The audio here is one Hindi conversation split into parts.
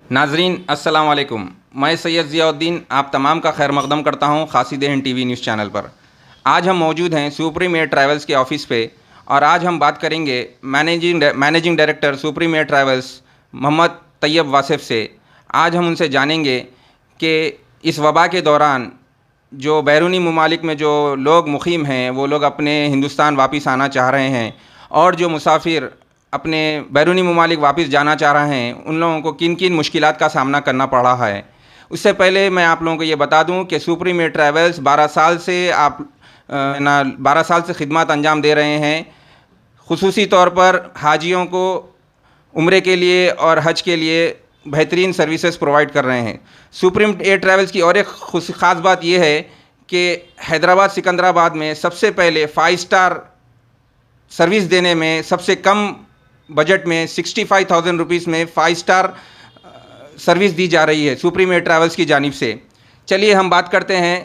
नाजरीन अस्सलाम वालेकुम। मैं सैयद ज़ियाउद्दीन आप तमाम का खैर मकदम करता हूँ खासिद टीवी न्यूज़ चैनल पर। आज हम मौजूद हैं सुप्रीम एयर ट्रैवल्स के ऑफ़िस पे और आज हम बात करेंगे managing director Supreme Air Travels Mohammad Tayyab Wasif से। आज हम उनसे जानेंगे कि इस वबा के दौरान जो बैरूनी ममालिक में जो लोग मुक़ीम हैं वो लोग अपने हिंदुस्तान वापस आना चाह रहे हैं और जो मुसाफिर अपने बैरूनी ममालिक वापस जाना चाह रहे हैं उन लोगों को किन किन मुश्किलात का सामना करना पड़ रहा है। उससे पहले मैं आप लोगों को ये बता दूं कि सुप्रीम एयर ट्रैवल्स 12 साल से 12 साल से खिदमत अंजाम दे रहे हैं। खुसूसी तौर पर हाजियों को उम्रे के लिए और हज के लिए बेहतरीन सर्विसेज प्रोवाइड कर रहे हैं। सुप्रीम एयर ट्रैवल्स की और एक ख़ास बात यह है कि हैदराबाद सिकंदराबाद में सबसे पहले 5 स्टार सर्विस देने में सबसे कम बजट में 65,000 रुपीज़ में 5 स्टार सर्विस दी जा रही है सुप्रीम एयर ट्रैवल्स की जानिब से। चलिए हम बात करते हैं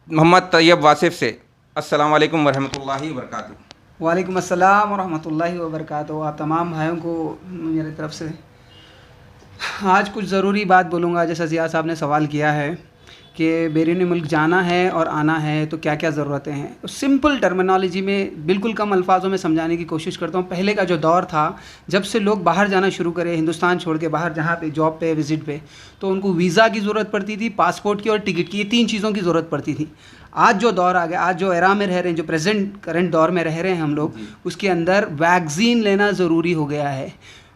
मोहम्मद तैयब वासिफ़ से। अस्सलाम वालेकुम वरहमतुल्लाहि वबरकातुहू। वालेकुम अस्सलाम वरहमतुल्लाहि वबरकातुहू। आप तमाम भाइयों को मेरी तरफ से आज कुछ ज़रूरी बात बोलूँगा। जैसा ज़िया साहब ने सवाल किया है कि बैरूनी मुल्क जाना है और आना है तो क्या क्या ज़रूरतें हैं, तो सिंपल टर्मिनोलॉजी में बिल्कुल कम अल्फाजों में समझाने की कोशिश करता हूँ। पहले का जो दौर था, जब से लोग बाहर जाना शुरू करे, हिंदुस्तान छोड़ के बाहर जहाँ पे जॉब पे विज़िट पे, तो उनको वीज़ा की ज़रूरत पड़ती थी, पासपोर्ट की और टिकट की, ये 3 चीज़ों की ज़रूरत पड़ती थी। आज जो दौर आ गया, आज जो एरा में रह रहे हैं, जो करंट दौर में रह रहे हैं हम लोग, उसके अंदर वैक्सीन लेना ज़रूरी हो गया है।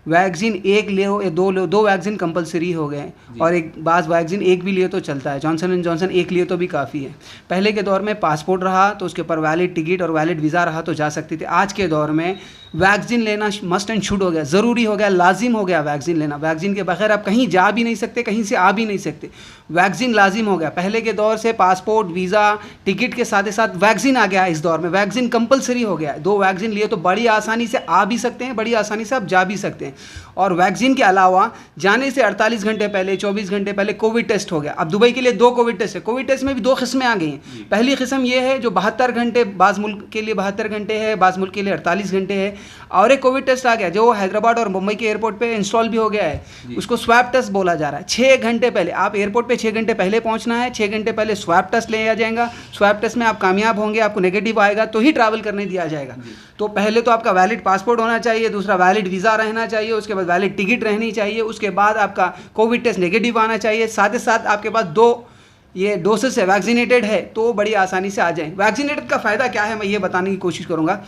वैक्सीन एक ले हो या 2 ले हो, 2 वैक्सीन कंपलसरी हो गए और एक बाज़ वैक्सीन एक भी लिए तो चलता है। जॉनसन एंड जॉनसन एक लिए तो भी काफ़ी है। पहले के दौर में पासपोर्ट रहा तो उसके ऊपर वैलिड टिकट और वैलिड वीज़ा रहा तो जा सकती थी। आज के दौर में वैक्सीन लेना मस्ट एंड शुड हो गया, ज़रूरी हो गया, लाजिम हो गया वैक्सीन लेना। वैक्सीन के बगैर आप कहीं जा भी नहीं सकते, कहीं से आ भी नहीं सकते। वैक्सीन लाजिम हो गया। पहले के दौर से पासपोर्ट, वीज़ा, टिकट के साथ साथ वैक्सीन आ गया है। इस दौर में वैक्सीन कंपलसरी हो गया है। 2 वैक्सीन लिए तो बड़ी आसानी से आ भी सकते हैं, बड़ी आसानी से आप जा भी सकते हैं। और वैक्सीन के अलावा जाने से 48 घंटे पहले, 24 घंटे पहले कोविड टेस्ट हो गया। अब दुबई के लिए 2 कोविड टेस्ट है। कोविड टेस्ट में भी 2 किस्में आ गई हैं। पहली किस्म ये है जो 72 घंटे, बाज़ मुल्क के लिए 72 घंटे है, बाज़ मुल्क के लिए 48 घंटे है। और एक कोविड टेस्ट आ गया जो हैदराबाद और मुंबई के एयरपोर्ट पे इंस्टॉल भी हो गया है। उसको स्वैब टेस्ट बोला जा रहा है। 6 घंटे पहले आप एयरपोर्ट पे 6 घंटे पहले पहुंचना है। 6 घंटे पहले स्वैब टेस्ट लिया जाएगा। स्वैब टेस्ट में आप कामयाब होंगे, आपको नेगेटिव आएगा तो ही ट्रैवल करने दिया जाएगा। तो पहले तो आपका वैलिड पासपोर्ट होना चाहिए, दूसरा वैलिड वीज़ा रहना चाहिए, उसके बाद वैलिड टिकट रहनी चाहिए, उसके बाद आपका कोविड टेस्ट नेगेटिव आना चाहिए। साथ ही साथ आपके पास 2 ये डोसेस है, वैक्सीनेटेड है, तो बड़ी आसानी से आ जाए। वैक्सीनेटेड का फ़ायदा क्या है मैं ये बताने की कोशिश करूँगा।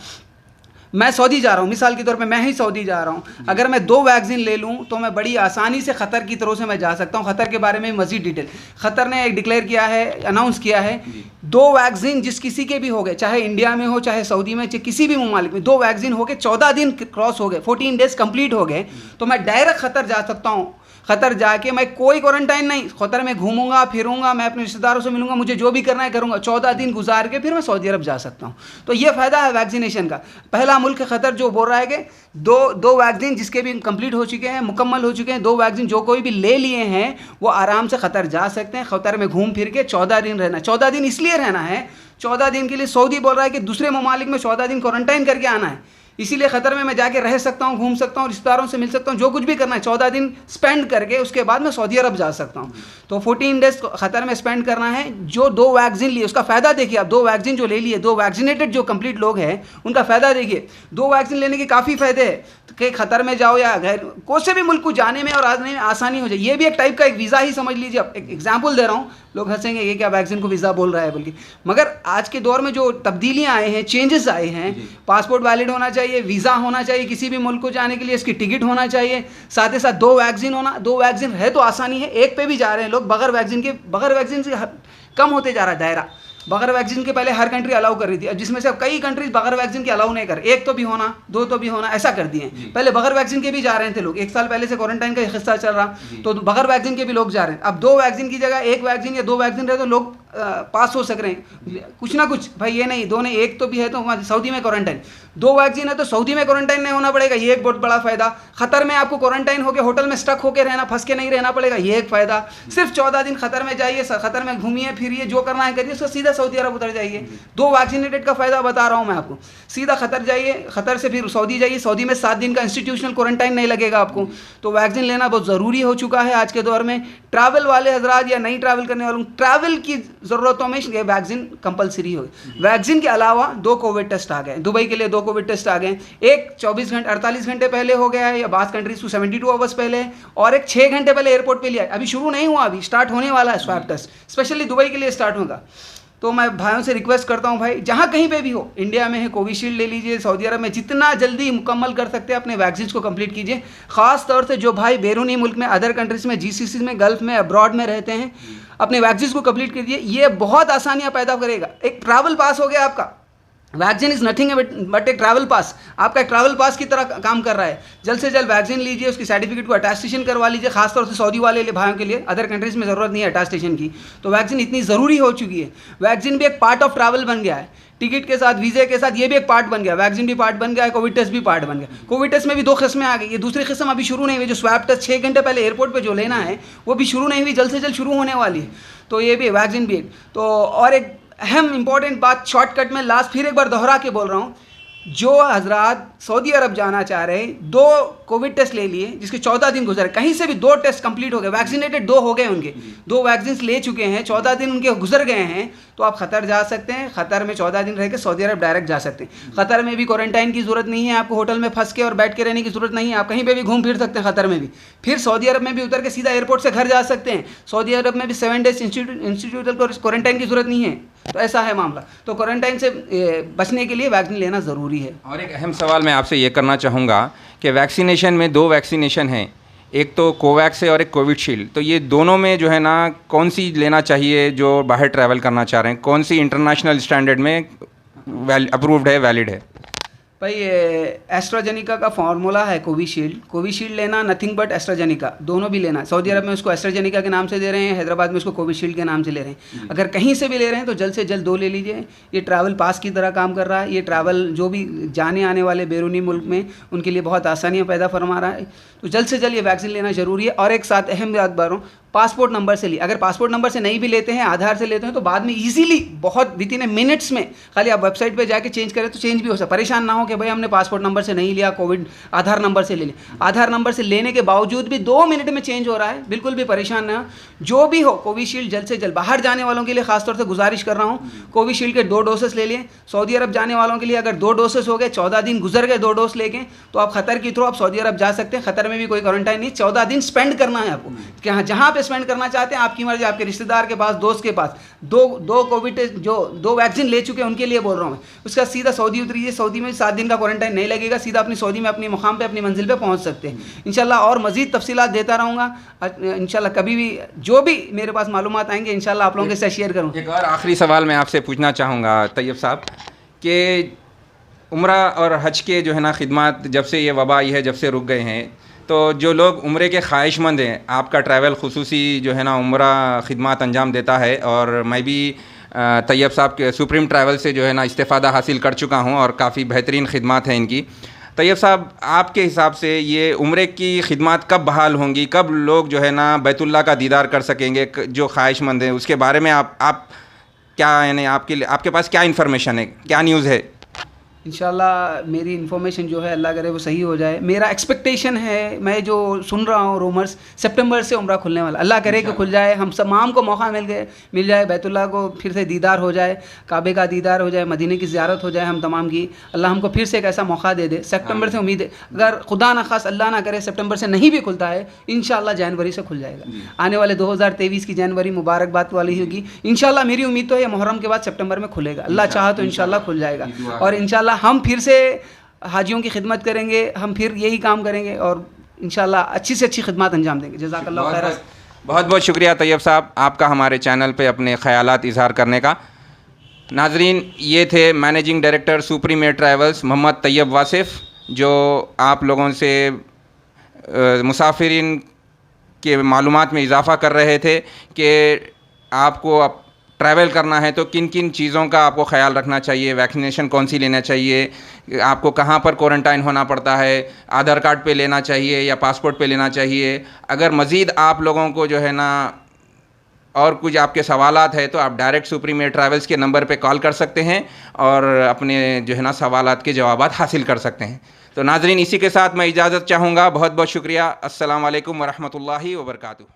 मैं सऊदी जा रहा हूँ, मिसाल के तौर पे मैं ही सऊदी जा रहा हूँ। अगर मैं 2 वैक्सीन ले लूँ तो मैं बड़ी आसानी से ख़तर की तरफ से मैं जा सकता हूँ। ख़तर के बारे में मज़ीद डिटेल ख़तर ने एक डिक्लेयर किया है, अनाउंस किया है, 2 वैक्सीन जिस किसी के भी हो गए, चाहे इंडिया में हो, चाहे सऊदी में, चाहे किसी भी ममालिक में, 2 वैक्सीन हो गए, 14 दिन क्रॉस हो गए, 14 डेज़ कंप्लीट हो गए, तो मैं डायरेक्ट ख़तर जा सकता हूँ। ख़तर जाके मैं कोई क्वारंटाइन नहीं, ख़तर में घूमूंगा फिरूंगा, मैं अपने रिश्तेदारों से मिलूंगा, मुझे जो भी करना है करूंगा। 14 दिन गुजार के फिर मैं सऊदी अरब जा सकता हूं। तो ये फ़ायदा है वैक्सीनेशन का। पहला मुल्क ख़तर जो बोल रहा है कि 2 वैक्सीन जिसके भी कंप्लीट हो चुके हैं, मुकम्मल हो चुके हैं, 2 वैक्सीन जो कोई भी ले लिए हैं वो आराम से ख़तर जा सकते हैं। ख़तर में घूम फिर के 14 दिन रहना। 14 दिन इसलिए रहना है, 14 दिन के लिए सऊदी बोल रहा है कि दूसरे ममालिक में 14 दिन क्वारंटाइन करके आना है। इसीलिए ख़तर में मैं जाके रह सकता हूँ, घूम सकता हूँ, रिश्तेदारों से मिल सकता हूँ, जो कुछ भी करना है 14 दिन स्पेंड करके उसके बाद मैं सऊदी अरब जा सकता हूँ। तो 14 डेज़ ख़तर में स्पेंड करना है। जो 2 वैक्सीन लिए उसका फ़ायदा देखिए आप। 2 वैक्सीन जो ले लिए, 2 वैक्सीनेटेड जो कंप्लीट लोग हैं उनका फ़ायदा देखिए। 2 वैक्सीन लेने के काफ़ी फ़ायदे हैं कि ख़तर में जाओ या गैर कोई से भी मुल्क को जाने में और आने में आसानी हो जाए। ये भी एक टाइप का एक वीज़ा ही समझ लीजिए। अब एक एग्जाम्पल दे रहा हूँ, लोग हंसेंगे ये क्या वैक्सीन को वीज़ा बोल रहा है बल्कि, मगर आज के दौर में जो तब्दीलियाँ आए हैं, चेंजेस आए हैं, पासपोर्ट वैलिड होना चाहिए, वीज़ा होना चाहिए, किसी भी मुल्क को जाने के लिए इसकी टिकट होना चाहिए, साथ ही साथ 2 वैक्सीन होना। 2 वैक्सीन है तो आसानी है, एक पे भी जा रहे हैं लोग बगैर वैक्सीन से कम होते जा रहा है दायरा। बगैर वैक्सीन के पहले हर कंट्री अलाउ कर रही थी, अब जिसमें से अब कई कंट्रीज बगैर वैक्सीन के अलाउ नहीं कर, 1 तो भी होना, 2 तो भी होना, ऐसा कर दिए। पहले बगैर वैक्सीन के भी जा रहे थे लोग, 1 साल पहले से क्वारंटाइन का हिस्सा चल रहा, तो बगैर वैक्सीन के भी लोग जा रहे हैं। अब 2 वैक्सीन की जगह 1 वैक्सीन या 2 वैक्सीन रहे तो लोग पास हो सक रहे हैं, कुछ ना कुछ भाई, ये नहीं दो नहीं एक तो भी है, तो वहाँ सऊदी में क्वारंटाइन, 2 वैक्सीन है तो सऊदी में क्वारंटाइन नहीं होना पड़ेगा, ये एक बहुत बड़ा फ़ायदा। ख़तर में आपको क्वारंटाइन होकर होटल में स्टक होकर रहना, फंस के नहीं रहना पड़ेगा, ये एक फ़ायदा। सिर्फ 14 दिन ख़तर में जाइए, ख़तर में घूमिए फिरिए, जो करना है करिए, उसको सीधा सऊदी अरब उतर जाइए। 2 वैक्सीनेटेड का फ़ायदा बता रहा हूँ मैं आपको। सीधा ख़तर जाइए, ख़तर से फिर सऊदी जाइए, सऊदी में 7 दिन का इंस्टीट्यूशनल क्वारंटाइन नहीं लगेगा आपको। तो वैक्सीन लेना बहुत ज़रूरी हो चुका है आज के दौर में। ट्रैवल वाले हजरात या नहीं ट्रैवल करने वालों, ट्रैवल की ज़रूरतों में ये वैक्सीन कंपलसरी हो गई। वैक्सीन के अलावा 2 कोविड टेस्ट आ गए, दुबई के लिए 2 कोविड टेस्ट आ गए। एक 48 घंटे पहले हो गया है, या बास कंट्रीज को 72 आवर्स पहले, और एक 6 घंटे पहले एयरपोर्ट पे लिया है। अभी शुरू नहीं हुआ, अभी स्टार्ट होने वाला है स्वैब टेस्ट, स्पेशली दुबई के लिए स्टार्ट होगा। तो मैं भाइयों से रिक्वेस्ट करता हूं, भाई जहां कहीं पे भी हो, इंडिया में है कोविशील्ड ले लीजिए, सऊदी अरब में जितना जल्दी मुकम्मल कर सकते हैं अपने वैक्सीन को कंप्लीट कीजिए। ख़ास तौर से जो भाई बैरूनी मुल्क में, अदर कंट्रीज में, जीसीसी में, गल्फ में, अब्रॉड में रहते हैं, अपने वैक्सीन को कंप्लीट कीजिए। ये बहुत आसानियाँ पैदा करेगा। एक ट्रैवल पास हो गया आपका, वैक्सीन इज़ नथिंग बट एक ट्रैवल पास, आपका एक ट्रैवल पास की तरह काम कर रहा है। जल्द से जल्द वैक्सीन लीजिए, उसकी सर्टिफिकेट को अटेस्टेशन करवा लीजिए, खासतौर से सऊदी वाले भाइयों के लिए। अदर कंट्रीज़ में ज़रूरत नहीं है अटेस्टेशन की, तो वैक्सीन इतनी ज़रूरी हो चुकी है। वैक्सीन भी एक पार्ट ऑफ ट्रैवल बन गया है, टिकट के साथ, वीज़े के साथ, ये भी एक पार्ट बन गया। वैक्सीन भी पार्ट बन गया है, कोविड टेस्ट भी पार्ट बन गया। कोविड टेस्ट में भी 2 किस्में आ गई, ये दूसरी किस्म अभी शुरू नहीं हुई। जो स्वैब टेस्ट 6 घंटे पहले एयरपोर्ट पे जो लेना है वो भी शुरू नहीं हुई, जल्द से जल्द शुरू होने वाली है। तो ये भी वैक्सीन भी एक। तो और एक अहम इंपॉर्टेंट बात शॉर्टकट में लास्ट फिर एक बार दोहरा के बोल रहा हूँ, जो हजरात सऊदी अरब जाना चाह रहे हैं, 2 कोविड टेस्ट ले लिए, जिसके 14 दिन गुजरे, कहीं से भी 2 टेस्ट कंप्लीट हो गए, वैक्सीनेटेड 2 हो गए उनके, 2 वैक्सीन ले चुके हैं, 14 दिन उनके गुजर गए हैं, तो आप ख़तर जा सकते हैं। ख़तर में 14 दिन रह के सऊदी अरब डायरेक्ट जा सकते हैं। ख़तर में भी क्वारंटाइन की ज़रूरत नहीं है, आपको होटल में फंस के और बैठ के रहने की ज़रूरत नहीं है, आप कहीं पर भी घूम फिर सकते हैं ख़तर में भी। फिर सऊदी अरब में भी उतर के सीधा एयरपोर्ट से घर जा सकते हैं। सऊदी अरब में भी 7 डेज इंस्टीट्यूटल क्वारंटाइन की ज़रूरत नहीं है। तो ऐसा है मामला। तो क्वारंटाइन से बचने के लिए वैक्सीन लेना ज़रूरी है। और एक अहम सवाल मैं आपसे ये करना चाहूँगा कि वैक्सीनेशन में 2 वैक्सीनेशन हैं, एक तो कोवैक्स है और एक कोविशील्ड, तो ये दोनों में जो है ना कौन सी लेना चाहिए जो बाहर ट्रैवल करना चाह रहे हैं, कौन सी इंटरनेशनल स्टैंडर्ड में अप्रूव्ड है, वैलिड है? भाई एस्ट्राजेनिका का फार्मूला है कोविशील्ड लेना, नथिंग बट एस्ट्राजेनिका, दोनों भी लेना। सऊदी अरब में उसको एस्ट्राजेनिका के नाम से दे रहे हैं, हैदराबाद में उसको कोविशील्ड के नाम से ले रहे हैं। अगर कहीं से भी ले रहे हैं तो जल्द से जल्द 2 ले लीजिए। ये ट्रैवल पास की तरह काम कर रहा है। ये ट्रैवल जो भी जाने आने वाले बैरूनी मुल्क में उनके लिए बहुत आसानियाँ पैदा फरमा रहा है। तो जल्द से जल्द ये वैक्सीन लेना ज़रूरी है। और एक साथ अहम बात बता रहा हूँ, पासपोर्ट नंबर से लिए, अगर पासपोर्ट नंबर से नहीं भी लेते हैं, आधार से लेते हैं, तो बाद में इजीली बहुत विदिन मिनट्स में खाली आप वेबसाइट पे जाके चेंज करें तो चेंज भी हो सकता है। परेशान ना हो कि भाई हमने पासपोर्ट नंबर से नहीं लिया, कोविड आधार नंबर से ले लिया। आधार नंबर से लेने के बावजूद भी 2 मिनट में चेंज हो रहा है, बिल्कुल भी परेशान ना हो। जो भी हो, कोविशील्ड जल्द से जल्द, बाहर जाने वालों के लिए खासतौर से गुजारिश कर रहा हूँ, कोविशील्ड के 2 डोसेस ले लिए। सऊदी अरब जाने वालों के लिए अगर 2 डोसेस हो गए, 14 दिन गुजर गए 2 डोज लेके, तो आप ख़तर के थ्रू आप सऊदी अरब जा सकते हैं। ख़तर में भी कोई क्वारंटाइन नहीं, 14 दिन स्पेंड करना है आपको, कि हाँ जहाँ पे स्पेंड करना चाहते हैं आपकी मर्जी, आपके रिश्तेदार के पास, दोस्त के पास। 2 कोविड जो 2 वैक्सीन ले चुके हैं उनके लिए बोल रहा हूँ मैं। उसका सीधा सऊदी उतरिए, सऊदी में 7 दिन का क्वारंटाइन नहीं लगेगा, सीधा अपनी सऊदी में अपनी मुकाम पे, अपनी मंजिल पे पहुँच सकते हैं इंशाल्लाह। और मज़ीद तफसीलात देता रहूँगा इंशाल्लाह, कभी भी जो भी मेरे पास मालूमात आएंगे इंशाल्लाह आप लोगों के साथ शेयर करूँ। एक और आखिरी सवाल मैं आपसे पूछना चाहूँगा तैयब साहब, कि उम्रा और हज के जो है ना खिदमत जब से ये वबा आई है, जब से रुक गए हैं, तो जो लोग उम्रे के ख्वाहिशमंद हैं, आपका ट्रैवल खुसूसी जो है ना उम्रा खिदमत अंजाम देता है, और मैं भी तैयब साहब के सुप्रीम ट्रैवल से जो है ना इस्तेफ़ादा हासिल कर चुका हूँ और काफ़ी बेहतरीन खिदमत हैं इनकी। तैयब साहब, आपके हिसाब से ये उम्रे की खिदमत कब बहाल होंगी, कब लोग जो है ना बैतुल्लाह का दीदार कर सकेंगे जो ख्वाहिशमंद हैं, उसके बारे में आप क्या, यानी आपके पास क्या इन्फॉर्मेशन है, क्या न्यूज़ है? इंशाल्लाह मेरी इन्फॉर्मेशन जो है अल्लाह करे वो सही हो जाए। मेरा एक्सपेक्टेशन है, मैं जो सुन रहा हूँ रूमर्स, सितंबर से उम्रा खुलने वाला, अल्लाह करे कि खुल जाए, हम तमाम को मौका मिल जाए, बैतुल्लाह को फिर से दीदार हो जाए, काबे का दीदार हो जाए, मदीने की ज़ियारत हो जाए हम तमाम की। अल्लाह हमको फिर से एक ऐसा मौका दे दे। सितंबर से उम्मीद है, अगर खुदा ना खास अल्लाह ना करे सितंबर से नहीं भी खुलता है, इंशाल्लाह जनवरी से खुल जाएगा। आने वाले 2023 की जनवरी मुबारकबाद वाली होगी इंशाल्लाह। मेरी उम्मीद तो है मुहर्रम के बाद सितंबर में खुलेगा, अल्लाह चाहा तो इंशाल्लाह खुल जाएगा। और इंशाल्लाह हम फिर से हाजियों की खिदमत करेंगे, हम फिर यही काम करेंगे और इंशाल्लाह अच्छी से अच्छी खिदमत अंजाम देंगे। जज़ाकल्लाह खैर। बहुत बहुत शुक्रिया तैयब साहब आपका हमारे चैनल पे अपने ख़यालात इज़हार करने का। नाजरीन, ये थे managing director Supreme Air Travels Mohammad Tayyab Wasif, जो आप लोगों से मुसाफिरीन के मालूमात में इजाफ़ा कर रहे थे कि आपको ट्रैवल करना है तो किन किन चीज़ों का आपको ख्याल रखना चाहिए, वैक्सीनेशन कौन सी लेना चाहिए, आपको कहाँ पर क्वारंटाइन होना पड़ता है, आधार कार्ड पे लेना चाहिए या पासपोर्ट पे लेना चाहिए। अगर मज़ीद आप लोगों को जो है ना और कुछ आपके सवालात है तो आप डायरेक्ट सुप्रीम एयर ट्रैवल्स के नंबर पे कॉल कर सकते हैं और अपने जो है ना सवालात के जवाबात हासिल कर सकते हैं। तो नाज़रीन, इसी के साथ मैं इजाज़त चाहूँगा। बहुत बहुत शुक्रिया। अस्सलाम वालेकुम वरहमतुल्लाहि वबरकातुहू।